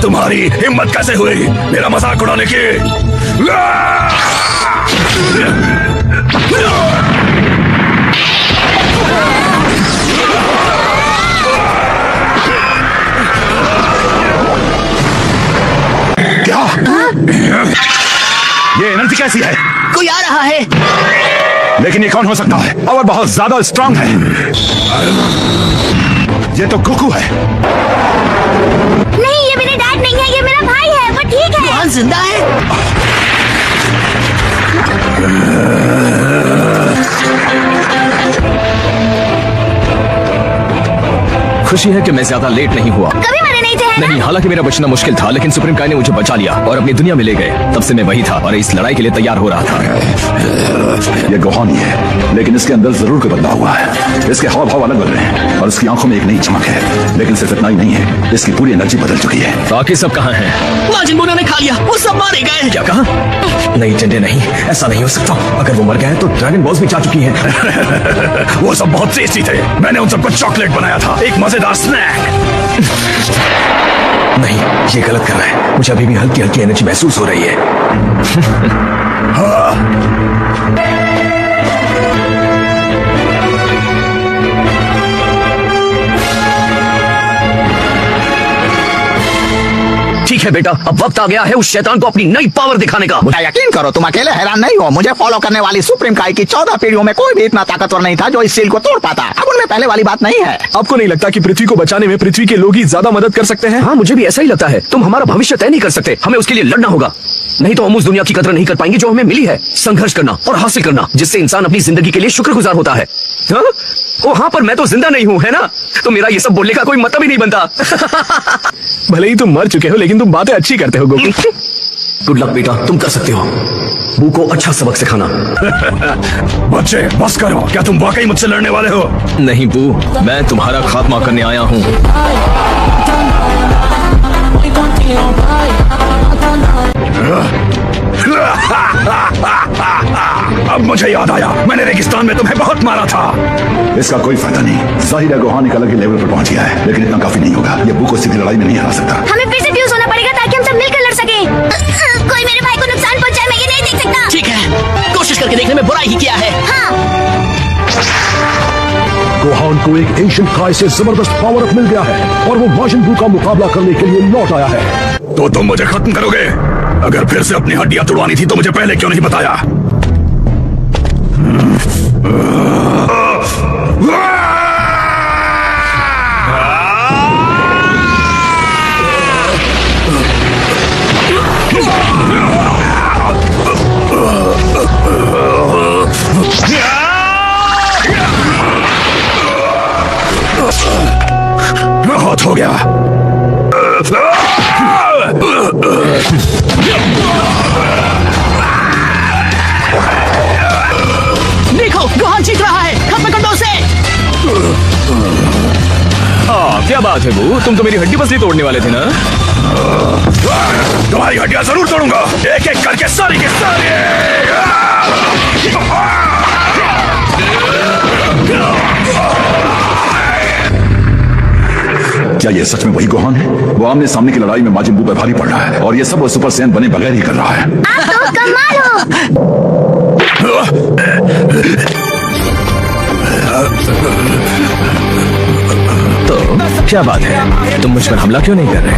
तुम्हारी हिम्मत कैसे हुई मेरा मजाक उड़ाने की? क्या? ये एनर्जी कैसी है? कोई आ रहा है। लेकिन ये कौन हो सकता है? और बहुत ज्यादा स्ट्रांग है। ये तो गोकू है। नहीं, ये मेरा डैड नहीं है, ये मेरा भाई है। वो ठीक है। गोहान जिंदा है। खुशी है कि मैं ज्यादा लेट नहीं हुआ। कभी मरे नहीं थे, है ना? नहीं, हालांकि मेरा बचना मुश्किल था, लेकिन सुप्रीम काय ने मुझे बचा लिया और अपनी दुनिया में ले गए। तब से मैं वही था और इस लड़ाई के लिए तैयार हो रहा था। ये गोहान ही है, लेकिन इसके अंदर जरूर कोई बदलाव हुआ है। इसके हाव भाव अलग लग रहे हैं और इसकी आंखों में एक नई चमक है। लेकिन सिर्फ इतना ही नहीं है, इसकी पूरी एनर्जी बदल चुकी है। बाकी सब कहाँ हैं? माजिन बू ने खा लिया, वो सब मारे गए। क्या कहा? नहीं टिंडे, नहीं, ऐसा नहीं हो सकता। अगर वो मर गए तो ड्रैगन बॉल्स भी जा चुकी हैं। वो सब बहुत टेस्टी थे। मैंने उन सबको चॉकलेट बनाया था, एक मजेदार स्नैक। नहीं, ये गलत कर रहा है। मुझे अभी भी हल्की हल्की एनर्जी महसूस हो रही है। ठीक है बेटा, अब वक्त आ गया है उस शैतान को अपनी नई पावर दिखाने का। मुझे यकीन करो, तुम अकेले हैरान नहीं हो। मुझे फॉलो करने वाली सुप्रीम काय की 14 पीढ़ियों में कोई भी इतना ताकतवर नहीं था जो इस सील को तोड़ पाता। अब उनमें पहले वाली बात नहीं है। आपको नहीं लगता कि पृथ्वी को बचाने में पृथ्वी के लोग ही ज्यादा मदद कर सकते हैं? हाँ, मुझे भी ऐसा ही लगता है। तुम हमारा भविष्य तय नहीं कर सकते, हमें उसके लिए लड़ना होगा। नहीं तो हम उस दुनिया की कदर नहीं कर पाएंगे जो हमें मिली है। संघर्ष करना और हासिल करना, जिससे इंसान अपनी जिंदगी के लिए शुक्रगुजार होता है। हाँ? ओ हाँ, पर मैं तो जिंदा नहीं हूँ, है ना? तो मेरा ये सब बोलने का कोई मतलब ही नहीं बनता। भले ही तुम मर चुके हो, लेकिन तुम बातें अच्छी करते हो गोकू। गुड लक बेटा, तुम कर सकते हो। बू को अच्छा सबक सिखाना। बच्चे बस करो, क्या तुम वाकई मुझसे लड़ने वाले हो? नहीं बू, मैं तुम्हारा खात्मा करने आया हूँ। अब मुझे याद आया, मैंने रेगिस्तान में तुम्हें बहुत मारा था। इसका कोई फायदा नहीं। जाहिर है गोहान एक अलग ही लेवल पर पहुंच गया है, लेकिन इतना काफी नहीं होगा। ये बू को सीधी लड़ाई में नहीं हरा सकता। हमें फिर से फ्यूज होना पड़ेगा ताकि हम सब मिलकर लड़ सकें। कोई मेरे भाई को नुकसान पहुंचाए, मैं ये नहीं देख सकता। ठीक है, कोशिश करके देखने में बुराई ही किया है। हाँ। गोहान को एक एशियन काय से जबरदस्त पावर अप मिल गया है और वो माजिन बू का मुकाबला करने के लिए लौट आया है। तो तुम मुझे खत्म करोगे? अगर फिर से अपनी हड्डियां तुड़वानी थी तो मुझे पहले क्यों नहीं बताया? बहुत हो गया। देखो, गोहान जीत रहा है। खत्म कर दो उसे। हाँ, क्या बात है बू, तुम तो मेरी हड्डी बसली तोड़ने वाले थे ना? तुम्हारी हड्डियां जरूर तोड़ूंगा, एक एक करके सारी के सारी। क्या ये सच में वही गोहान है? वो आमने सामने की लड़ाई में माजिन बू पर भारी पड़ रहा है और ये सब वो सुपर सैयन बने बगैर ही कर रहा है। आप तो कमाल हो। तो क्या बात है, तुम मुझ पर हमला क्यों नहीं कर रहे?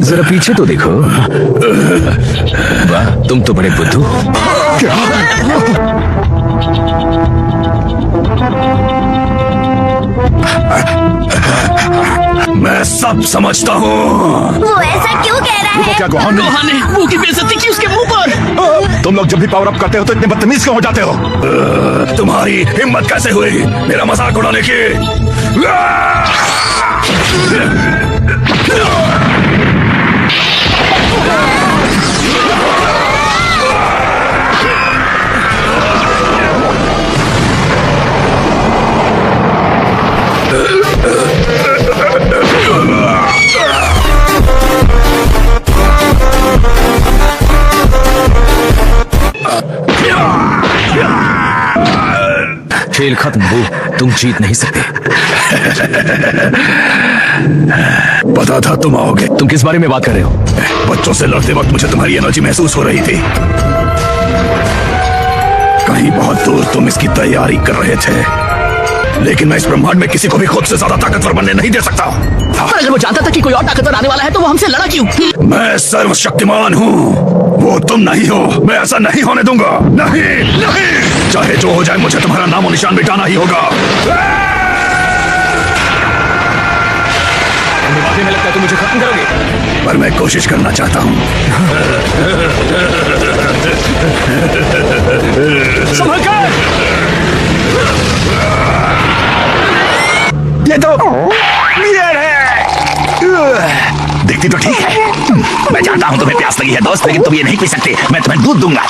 जरा पीछे तो देखो। वाह, तुम तो बड़े बुद्धू। मैं सब समझता हूँ। वो ऐसा क्यों कह रहा है? क्या गोहान ने गोहान ने बू की बेइज्जती की उसके मुंह पर। तुम लोग जब भी पावर अप करते हो तो इतने बदतमीज क्यों हो जाते हो? तुम्हारी हिम्मत कैसे हुई मेरा मजाक उड़ाने की? खेल खत्म हो, तुम जीत नहीं सकते। पता था तुम आओगे। तुम किस बारे में बात कर रहे हो? बच्चों से लड़ते वक्त मुझे तुम्हारी एनर्जी महसूस हो रही थी। कहीं बहुत दूर तुम इसकी तैयारी कर रहे थे, लेकिन मैं इस ब्रह्मांड में किसी को भी खुद से ज्यादा ताकतवर बनने नहीं दे सकता। पर अगर वो जानता था कि कोई और ताकतवर आने वाला है तो वो हमसे लड़ा क्यों? मैं सर्वशक्तिमान हूँ, वो तुम नहीं हो। मैं ऐसा नहीं होने दूंगा। नहीं नहीं, चाहे जो हो जाए मुझे तुम्हारा नाम और निशान मिटाना ही होगा। तुम्हें वाकई में लगता है तुम मुझे खत्म करोगे? पर मैं कोशिश करना चाहता हूँ। संभल कर! ये तो बियर है। दिखती तो ठीक है। मैं जानता हूँ तुम्हें प्यास लगी है दोस्त, लेकिन तुम ये नहीं पी सकते। मैं तुम्हें दूध दूंगा।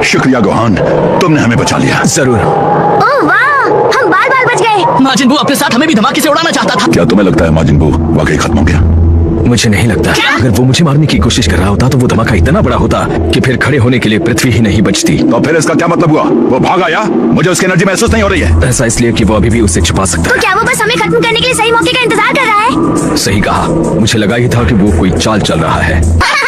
शुक्रिया गोहान, तुमने हमें बचा लिया। जरूर। ओह वाह, हम बाल बाल बच गए। माजिन बू अपने साथ हमें भी धमाके से उड़ाना चाहता था। क्या तुम्हें लगता है माजिन बू वाकई खत्म हो गया? मुझे नहीं लगता। अगर वो मुझे मारने की कोशिश कर रहा होता तो वो धमाका इतना बड़ा होता कि फिर खड़े होने के लिए पृथ्वी ही नहीं बचती। तो फिर इसका क्या मतलब हुआ? वो भागा या? मुझे उसकी एनर्जी महसूस नहीं हो रही है। ऐसा इसलिए कि वो अभी भी उसे छुपा सकता तो क्या वो बस हमें खत्म करने के लिए सही मौके का इंतजार कर रहा है? है। सही कहा, मुझे लगा ही था कि वो कोई चाल चल रहा है।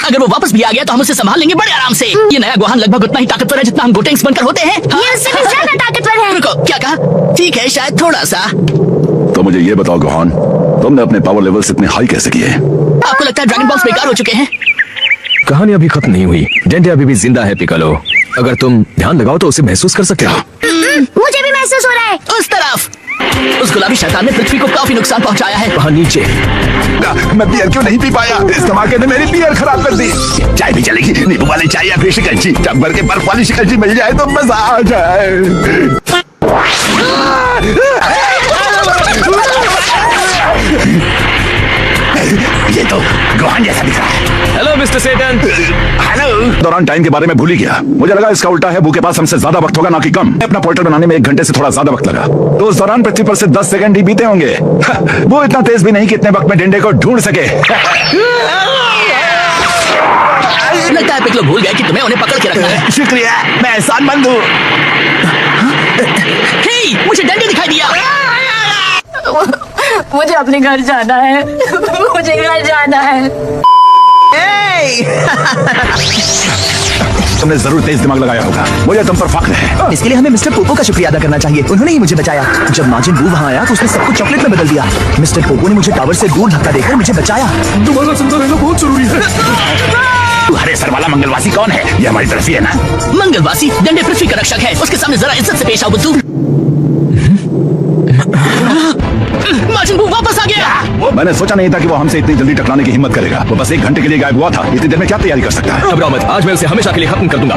अगर वो वापस भी आ गया तो हम उसे संभाल लेंगे बड़े आराम से। ये नया गोहान लगभग उतना ही ताकतवर है जितना हम गोटेंग्स बनकर होते हैं। ये उससे भी ज्यादा ताकतवर है। रुको, क्या कहा? ठीक है, शायद थोड़ा सा। तो मुझे ये बताओ गोहान, तुमने अपने पावर लेवल्स इतने हाई कैसे किए? आपको लगता है ड्रैगन बॉल्स बेकार हो चुके हैं? कहानी अभी खत्म नहीं हुई। डेंटे अभी भी जिंदा है पिकालो। अगर तुम ध्यान लगाओ तो उसे महसूस कर सकते हो। मुझे भी महसूस हो रहा है। उस तरफ उस गुलाबी शैतान ने पृथ्वी को काफी नुकसान पहुंचाया है। वहाँ नीचे। मैं बियर क्यों नहीं पी पाया? इस धमाके ने मेरी बियर खराब कर दी। चाय भी चलेगी, नींबू वाली चाय या फिर शिकंजी। टब भर के बर्फ वाली शिकंजी मिल जाए तो मजा आ जाए। ये तो गोहान जैसा दिख रहा है। हेलो मिस्टर सेटन। हेलो। दौरान टाइम के बारे में भूल ही गया। मुझे लगा इसका उल्टा है, बू के पास हमसे ज्यादा वक्त होगा ना कि कम। अपना पोर्टल बनाने में 1 घंटे से थोड़ा ज्यादा वक्त लगा, तो उस दौरान पृथ्वी पर से 10 सेकंड ही बीते होंगे। वो इतना तेज भी नहीं कि इतने वक्त में डंडे को ढूंढ सके। लगता है पिकलो भूल गए कि तुम्हें उन्हें पकड़ के रखना है। शुक्रिया, मैं एहसानमंद हूँ। हे, मुझे डंडे दिखाई दिया। मुझे अपने घर जाना है। मुझे घर जाना है। तुमने जरूर तेज दिमाग लगाया होगा, मुझे तुम पर फख्र है। इसके लिए हमें मिस्टर पोपो का शुक्रिया अदा करना चाहिए। उन्होंने ही मुझे बचाया। जब माजिन बू वहाँ आया तो उसने सब कुछ चॉकलेट में बदल दिया। मिस्टर पोपो ने मुझे टावर से दूर धक्का देकर मुझे बचाया। तुम्हारा जिंदा रहना बहुत जरूरी है। तू हरे सर वाला मंगलवासी कौन है? ये हमारी तरफ ही है ना? मंगलवासी डंडे पृथ्वी का रक्षक है। उसके सामने जरा इज्जत से पेश आओ बुद्धू। माजिन बू वापस आ गया। मैंने सोचा नहीं था कि वो हमसे इतनी जल्दी टकराने की हिम्मत करेगा। वो बस 1 घंटे के लिए गायब हुआ था। इतनी देर में क्या तैयारी कर सकता है? घबराओ मत, आज मैं उसे हमेशा के लिए खत्म कर दूंगा।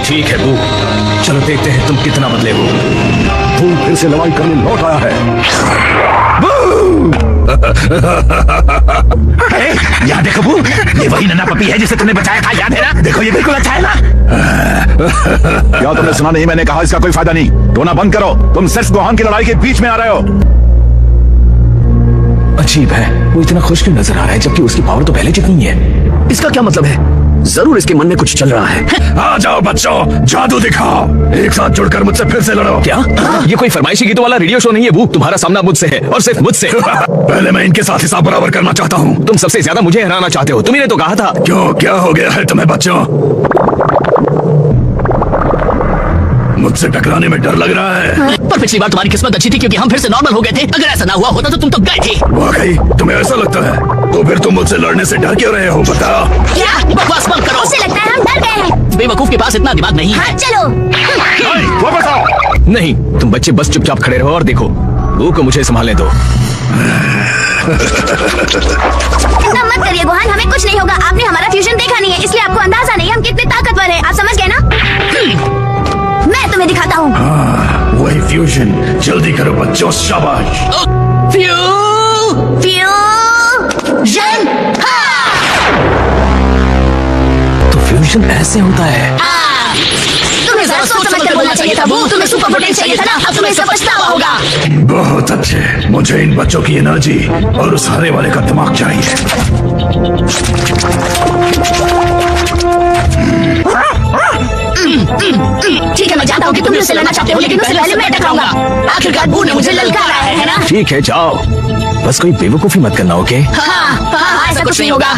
ठीक है बू, चलो देखते हैं तुम कितना बदले हो। तू फिर से लड़ाई करने लौट आया है। यहाँ देखो बू, ये वही नन्हा पपी है जिसे तुमने बचाया था, याद है ना? देखो ये बिल्कुल अच्छा है ना? क्या तुमने सुना नहीं? मैंने कहा इसका कोई फायदा नहीं। रोना बंद करो, तुम सिर्फ गोहान की लड़ाई के बीच में आ रहे हो। अजीब है, वो इतना खुश क्यों नजर आ रहा है जबकि उसकी पावर तो पहले जितनी ही है। इसका क्या मतलब है? जरूर इसके मन में कुछ चल रहा है। आ जाओ बच्चों, जादू दिखाओ। एक साथ जुड़कर मुझसे फिर से लड़ो। क्या? ये कोई फरमाइशी गीतों वाला रेडियो शो नहीं है बू। तुम्हारा सामना मुझसे है और सिर्फ मुझसे। पहले मैं इनके साथ हिसाब बराबर करना चाहता हूँ। तुम सबसे ज्यादा मुझे हराना चाहते हो। तुम्ही ने तो कहा था। क्यों, क्या हो गया है तुम्हें बच्चों? मुझसे टकराने में डर लग रहा है। पर पिछली बार तुम्हारी किस्मत अच्छी थी क्योंकि हम फिर से नॉर्मल हो गए थे। अगर ऐसा ना हुआ होता तो तुम तो गए थे। वाकई तुम्हें ऐसा लगता है? तो फिर तुम मुझसे लड़ने से डर क्यों रहे हो? बता। क्या बकवास मत करो। उसे लगता है हम डर गए हैं। बेवकूफ के पास इतना दिमाग नहीं है। हाँ चलो। वापस आओ। नहीं, तुम बच्चे बस चुपचाप खड़े रहो और देखो। बू को मुझे संभालने दो। चिंता मत करिए गोहान, हमें कुछ नहीं होगा। आपने हमारा फ्यूजन देखा नहीं है, इसलिए आपको अंदाजा नहीं हम कितने ताकतवर हैं। आप समझ गए ना? मैं तुम्हें दिखाता हूँ। वही फ्यूजन, जल्दी करो बच्चों, शाबाश। फ्यूजन। तो फ्यूजन ऐसे होता है। तुम्हें जरा सोच समझ कर बोलना चाहिए था बू। तुम्हें सुपर पोटेंशियल चाहिए था ना, अब तुम्हें इसका पछतावा होगा। बहुत अच्छे, मुझे इन बच्चों की एनर्जी और उस हरे वाले का दिमाग चाहिए। ठीक है, मैं जानता हूँ कि तुम मुझसे लड़ना चाहते हो, लेकिन उससे पहले मैं टकराऊंगा। आखिरकार बू ने मुझे ललकारा है ना? ठीक है, जाओ, बस कोई बेवकूफी मत करना, ओके? हाँ, ऐसा कुछ नहीं होगा।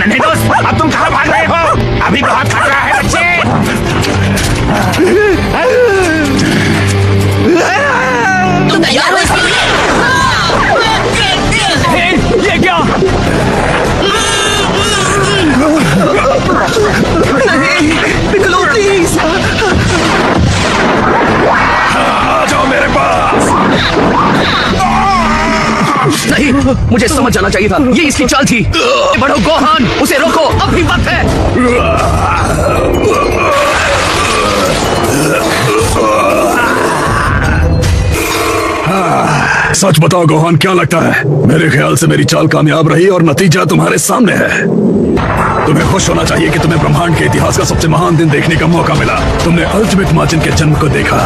नहीं दोस्त, अब तुम कहाँ भाग रहे हो? अभी बहुत खतरा है बच्चे। तुम तैयार हो इसके लिए? ये क्या? Piccolo please. आ जाओ मेरे पास। नहीं, मुझे समझ जाना चाहिए था, ये इसकी चाल थी। बढ़ो गोहान, उसे रोको, अभी वक्त है। सच बताओ गोहान, क्या लगता है? मेरे ख्याल से मेरी चाल कामयाब रही और नतीजा तुम्हारे सामने है। तुम्हें खुश होना चाहिए कि तुम्हें ब्रह्मांड के इतिहास का सबसे महान दिन देखने का मौका मिला। तुमने अल्टीमेट मार्जिन के जन्म को देखा।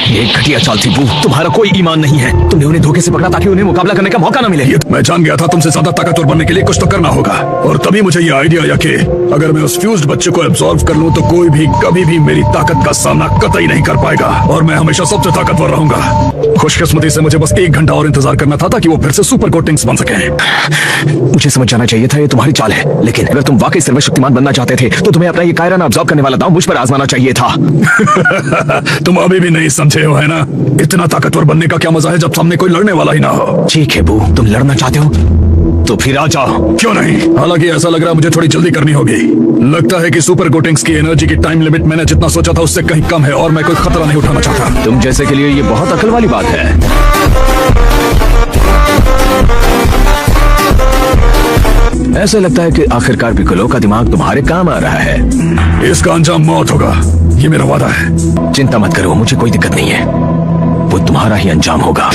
ये घटिया चाल थी बू, तुम्हारा कोई ईमान नहीं है। तुमने उन्हें धोखे से पकड़ा ताकि उन्हें मुकाबला करने का मौका न मिले। ये मैं जान गया था, तुमसे ज्यादा ताकतवर बनने के लिए कुछ तो करना होगा। और तभी मुझे ये आइडिया आया कि अगर मैं उस फ्यूज्ड बच्चे को एब्जॉर्व कर लूं तो कोई भी कभी भी मेरी ताकत का सामना कतई नहीं कर पाएगा और मैं हमेशा सबसे ताकतवर रहूंगा। खुशकिस्मती से मुझे बस 1 घंटा और इंतजार करना था ताकि वो फिर से सुपर कोटिंग्स बन सके। मुझे समझ जाना चाहिए था ये तुम्हारी चाल है, लेकिन अगर तुम वाकई सर्वशक्तिमान बनना चाहते थे तो तुम्हें अपना ये कायराना अब्जॉर्ब करने वाला दांव मुझ पर आजमाना चाहिए था। तुम अभी भी नहीं समझे हो, है ना? इतना ताकतवर बनने का क्या मजा है जब सामने कोई लड़ने वाला ही ना हो। ठीक है बू, तुम लड़ना चाहते हो तो फिर आ जाओ। क्यों नहीं? हालांकि ऐसा लग रहा है मुझे थोड़ी जल्दी करनी होगी। लगता है कि सुपर कोटिंग्स की एनर्जी की टाइम लिमिट मैंने जितना सोचा था उससे कहीं कम है और मैं कोई खतरा नहीं उठाना चाहता। तुम जैसे के लिए ये बहुत अकल वाली बात है। ऐसा लगता है कि आखिरकार पिकोलो का दिमाग तुम्हारे काम आ रहा है। इसका अंजाम मौत होगा, ये मेरा वादा है। चिंता मत करो, मुझे कोई दिक्कत नहीं है, वो तुम्हारा ही अंजाम होगा।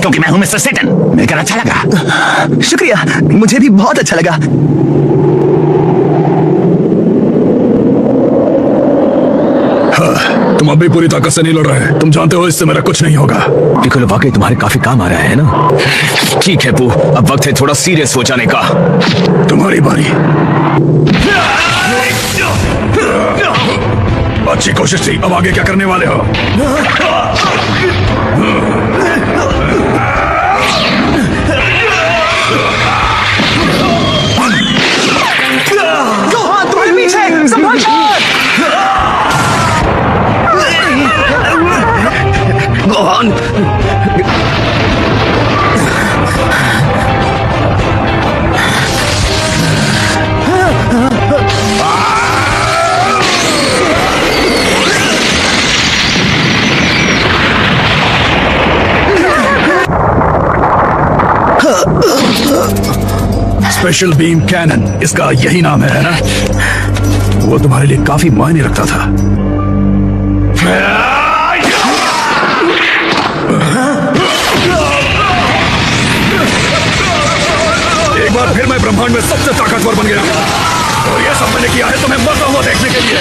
क्योंकि मैं हूं मिस्टर सेटन, मिलकर अच्छा लगा। शुक्रिया, मुझे भी बहुत अच्छा लगा। तुम अभी पूरी ताकत से नहीं लड़ रहे। तुम जानते हो इससे मेरा कुछ नहीं होगा। पिकोलो वाकई तुम्हारे काफी काम आ रहा है ना? ठीक है बू, अब वक्त है थोड़ा सीरियस हो जाने का। तुम्हारी बारी। अच्छी कोशिश थी, अब आगे क्या करने वाले हो? गोहान तुम्हारे पीछे, संभाल कर। गोहान, स्पेशल बीम कैनन, इसका यही नाम है ना? वो तुम्हारे लिए काफी मायने रखता था। एक बार फिर मैं ब्रह्मांड में सबसे ताकतवर बन गया और ये सब मैंने किया है तुम्हें मरता हुआ देखने के लिए।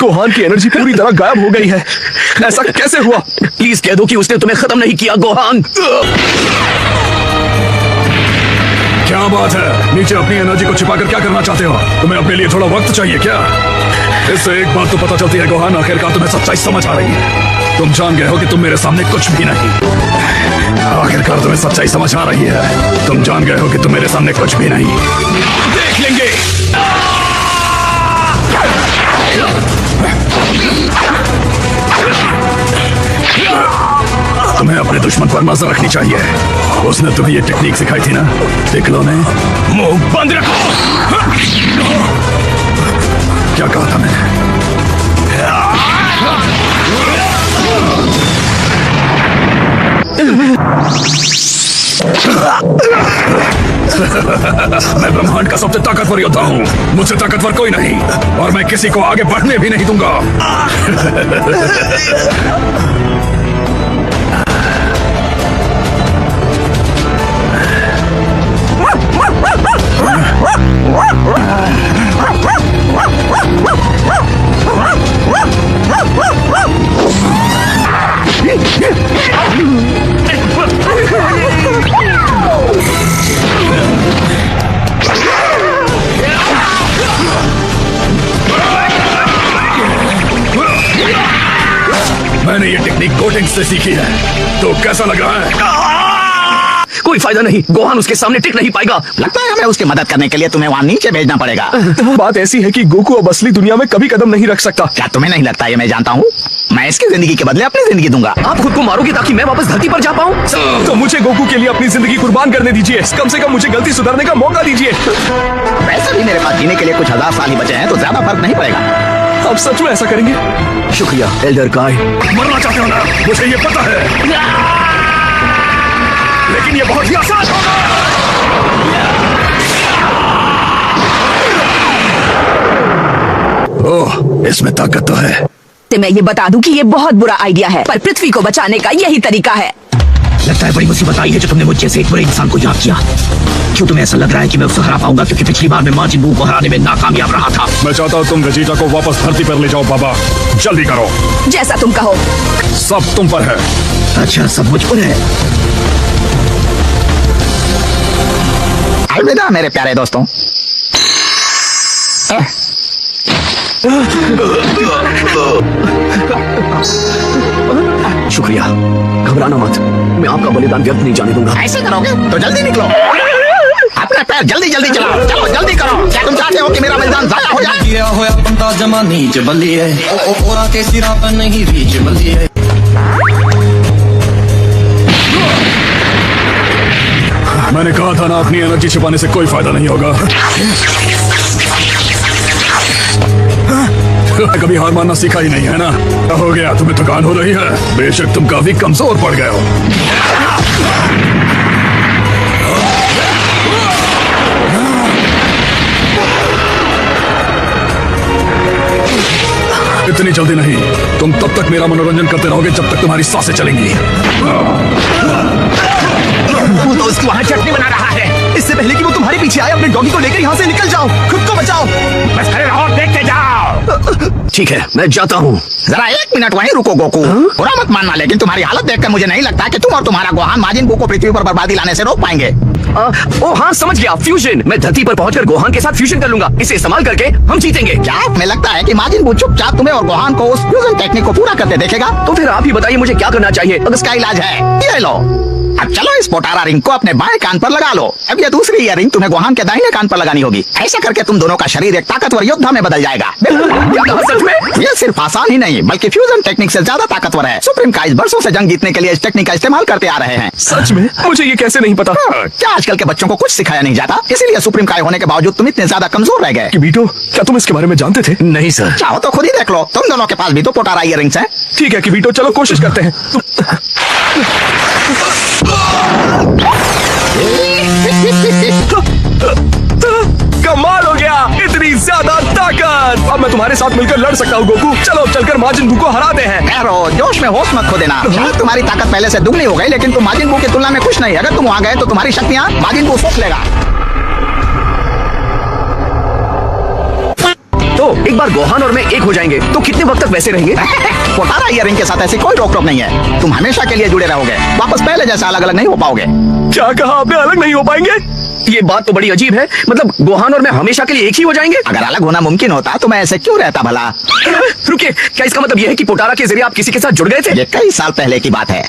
गोहान की एनर्जी पूरी तरह गायब हो गई है। ऐसा कैसे हुआ? प्लीज कह दो कि उसने तुम्हें खत्म नहीं किया गोहान। क्या बात है? नीचे अपनी एनर्जी को छिपाकर क्या करना चाहते हो? तुम्हें अपने लिए थोड़ा वक्त चाहिए क्या? इससे एक बात तो पता चलती है गोहान, आखिरकार तुम्हें सच्चाई समझ आ रही है। तुम जान गए हो कि तुम मेरे सामने कुछ भी नहीं। आखिरकार तुम्हें सच्चाई समझ आ रही है। तुम जान गए हो कि तुम मेरे सामने कुछ भी नहीं। देख लेंगे। तुम्हें अपने दुश्मन पर नजर रखनी चाहिए। उसने तुम्हें ये टेक्निक सिखाई थी ना? देख लो ने। मुंह बंद रखो। क्या कहा था मैंने? मैं ब्रह्मांड का सबसे ताकतवर योद्धा हूँ। मुझसे ताकतवर कोई नहीं, और मैं किसी को आगे बढ़ने भी नहीं दूंगा। मैंने ये टेक्निक गोटेंग से सीखी है। तो कैसा लग रहा है? कोई फायदा नहीं, गोहान उसके सामने टिक नहीं पाएगा। लगता है हमें उसकी मदद करने के लिए तुम्हें वहाँ नीचे भेजना पड़ेगा। बात ऐसी है कि गोकू अब असली दुनिया में कभी कदम नहीं रख सकता। क्या तुम्हें नहीं लगता ये मैं जानता हूँ? मैं इसकी जिंदगी के बदले अपनी जिंदगी दूंगा। आप खुद को मारोगे ताकि मैं वापस धरती पर जा पाऊँ? तो मुझे गोकू के लिए अपनी जिंदगी कुर्बान करने दीजिए। कम से कम मुझे गलती सुधारने का मौका दीजिए। वैसे भी मेरे पास जीने के लिए कुछ 1000 साल ही बचे हैं, तो ज्यादा फर्क नहीं पड़ेगा। आप सच में ऐसा करेंगे? शुक्रिया एल्डर काय। मरना चाहते हो ना? मुझे ये पता है, लेकिन ये बहुत ही आसान होगा। ओह, इसमें ताकत तो है। तो मैं ये बता दूं कि ये बहुत बुरा आइडिया है, पर पृथ्वी को बचाने का यही तरीका है। लगता है बड़ी मुसीबत आई है जो तुमने मुझ जैसे एक बुरे इंसान को याद किया। क्यों तुम्हें ऐसा लग रहा है कि मैं उसे हरा पाऊंगा? क्योंकि पिछली बार मैं माजिन बू को हराने में नाकामयाब रहा था। मैं चाहता हूँ तुम वेजिटा को वापस धरती पर ले जाओ बाबा। जल्दी करो। जैसा तुम कहो। सब तुम पर है। अच्छा, सब मुझ पर है। अलविदा मेरे प्यारे दोस्तों। शुक्रिया, घबराना मत, मैं आपका बलिदान व्यर्थ नहीं जाने दूंगा। ऐसे करोगे तो जल्दी निकलो। अपने पैर जल्दी जल्दी चलाओ। चलो जल्दी करो। क्या तुम चाहते हो कि मेरा बलिदान जाया हो जाए? किया होया बंदा जमा नीच बल्ली है। ओरा के सिरा पर नहीं रीच बल्ली है। मैंने कहा था ना, अपनी एनर्जी छिपाने से कोई फायदा नहीं होगा। कभी हार मानना सीखा ही नहीं है ना? क्या हो गया? तुम्हें थकान हो रही है? बेशक तुम काफी कमजोर पड़ गए हो। इतनी जल्दी नहीं। तुम तब तक मेरा मनोरंजन करते रहोगे जब तक तुम्हारी सांसें चलेंगी। वो तो उसकी वहाँ चटनी बना रहा है। इससे पहले कि वो तुम्हारे पीछे आए, अपने डॉगी को लेकर यहाँ से निकल जाओ। खुद को बचाओ। बस खड़े रहो, देखते जाओ। ठीक है, मैं जाता हूँ। जरा 1 मिनट वहीं रुको गोकू। बुरा मत मानना, लेकिन तुम्हारी हालत देखकर मुझे नहीं लगता कि तुम और तुम्हारा गोहान माजिन बू को पृथ्वी पर बर्बादी लाने से रोक पाएंगे। ओ हाँ, समझ गया, फ्यूजन। मैं धरती पर पहुंचकर गोहान के साथ फ्यूजन कर लूंगा। इसे इस्तेमाल करके हम जीतेंगे। क्या तुम्हें लगता है कि माजिन बू चुपचाप तुम्हें और गोहान को उस फ्यूजन टेक्निक को पूरा करते देखेगा? तो फिर आप ही बताइए मुझे क्या करना चाहिए। अब इसका इलाज है, ये लो। अब चलो इस पोटारा रिंग को अपने बाएं कान पर लगा लो। अब ये दूसरी ईयरिंग तुम्हें गोहान के दाहिने कान पर लगानी होगी। ऐसा करके तुम दोनों का शरीर एक ताकतवर योद्धा में बदल जाएगा। क्या कहा? सच में? ये सिर्फ आसान ही नहीं बल्कि फ्यूजन टेक्निक से ज्यादा ताकतवर है। सुप्रीम काइज वर्षों से जंग जीतने के लिए इस टेक्निक का इस्तेमाल करते आ रहे हैं। सच में? मुझे ये कैसे नहीं पता? क्या आजकल के बच्चों को कुछ सिखाया नहीं जाता? इसीलिए सुप्रीम काय होने के बावजूद तुम इतने ज्यादा कमजोर रह गए। किबीटो, क्या तुम इसके बारे में जानते थे? नहीं सर। चाहो तो खुद ही देख लो, तुम दोनों के पास भी तो पोटारा ईयरिंग्स हैं। ठीक है किबीटो, चलो कोशिश करते हैं। कमाल हो गया, इतनी ज्यादा ताकत। अब मैं तुम्हारे साथ मिलकर लड़ सकता हूँ गोकू। चलो अब चलकर माजिन बू को हराते हैं। ठहरो, जोश में होश मत खो देना। शायद तुम्हारी ताकत पहले से दुगनी हो गई, लेकिन तुम माजिन बू की तुलना में कुछ नहीं। अगर तुम वहाँ गए तो तुम्हारी शक्तियाँ माजिन बू सोच लेगा। तो एक एक बार गोहान और मैं एक हो जाएंगे तो कितने वक्त तक वैसे रहेंगे? पोटारा इयरिंग के साथ ऐसी कोई रोक टोक नहीं है। तुम हमेशा के लिए जुड़े रहोगे, वापस पहले जैसा अलग अलग नहीं हो पाओगे। क्या कहा आपने? अलग नहीं हो पाएंगे? ये बात तो बड़ी अजीब है। मतलब गोहान और मैं हमेशा के लिए एक ही हो जाएंगे? अगर अलग होना मुमकिन होता तो मैं ऐसे क्यों रहता भला? रुकिए, क्या इसका मतलब यह है कि पोटारा के जरिए आप किसी के साथ जुड़ गए थे? ये कई साल पहले की बात है।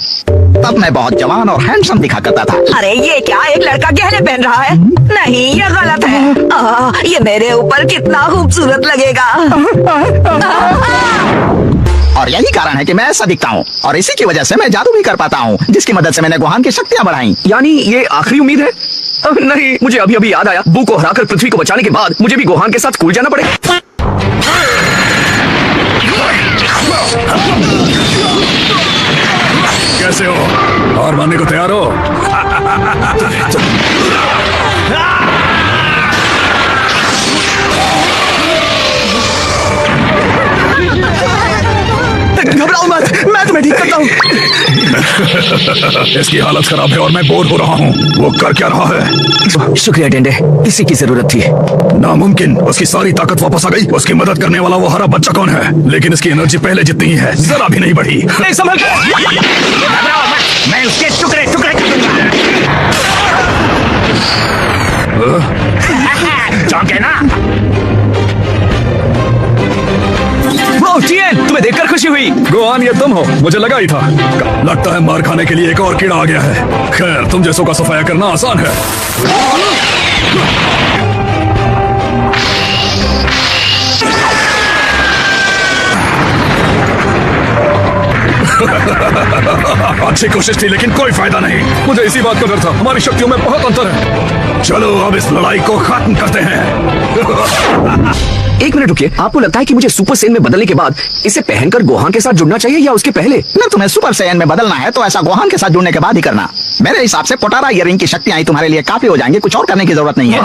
तब मैं बहुत जवान और हैंडसम दिखा करता था। अरे ये क्या, एक लड़का गहने पहन रहा है? नहीं, ये गलत है। ये मेरे ऊपर कितना खूबसूरत लगेगा। और यही कारण है कि मैं ऐसा दिखता हूँ, और इसी की वजह से मैं जादू भी कर पाता हूँ, जिसकी मदद से मैंने गोहान की शक्तियाँ बढ़ाई। यानी ये आखिरी उम्मीद है? नहीं, मुझे अभी अभी याद आया, बू को हराकर पृथ्वी को बचाने के बाद मुझे भी गोहान के साथ स्कूल जाना पड़ेगा। कैसे हो? हार मानने को तैयार हो? घबराओ मत, मैं तुम्हें ठीक करता हूँ। इसकी हालत खराब है और मैं बोर हो रहा हूँ। वो कर क्या रहा है? शुक्रिया टेंडे, इसी की जरूरत थी। नामुमकिन, उसकी सारी ताकत वापस आ गई। उसकी मदद करने वाला वो हरा बच्चा कौन है? लेकिन इसकी एनर्जी पहले जितनी ही है, जरा भी नहीं बढ़ी। नहीं संभल के। मैं उसके टुकड़े टुकड़े कर दूंगा। चौंके ना? टीएन, तुम्हें देखकर खुशी हुई। गोहान, ये तुम हो? मुझे लगा ही था। लगता है मार खाने के लिए एक और कीड़ा आ गया है। खैर, तुम जैसों का सफाया करना आसान है। अच्छी कोशिश थी लेकिन कोई फायदा नहीं। मुझे इसी बात का डर था, हमारी शक्तियों में बहुत अंतर है। चलो अब इस लड़ाई को खत्म करते हैं। एक मिनट रुकिए, आपको लगता है कि मुझे सुपर सेन में बदलने के बाद इसे पहनकर गोहान के साथ जुड़ना चाहिए या उसके पहले? अगर तुम्हें सुपर सैयन में बदलना है तो ऐसा गोहान के साथ जुड़ने के बाद ही करना। मेरे हिसाब से पोटारा इयरिंग की शक्तियां ही तुम्हारे लिए काफी हो जाएंगी, कुछ और करने की जरूरत नहीं है।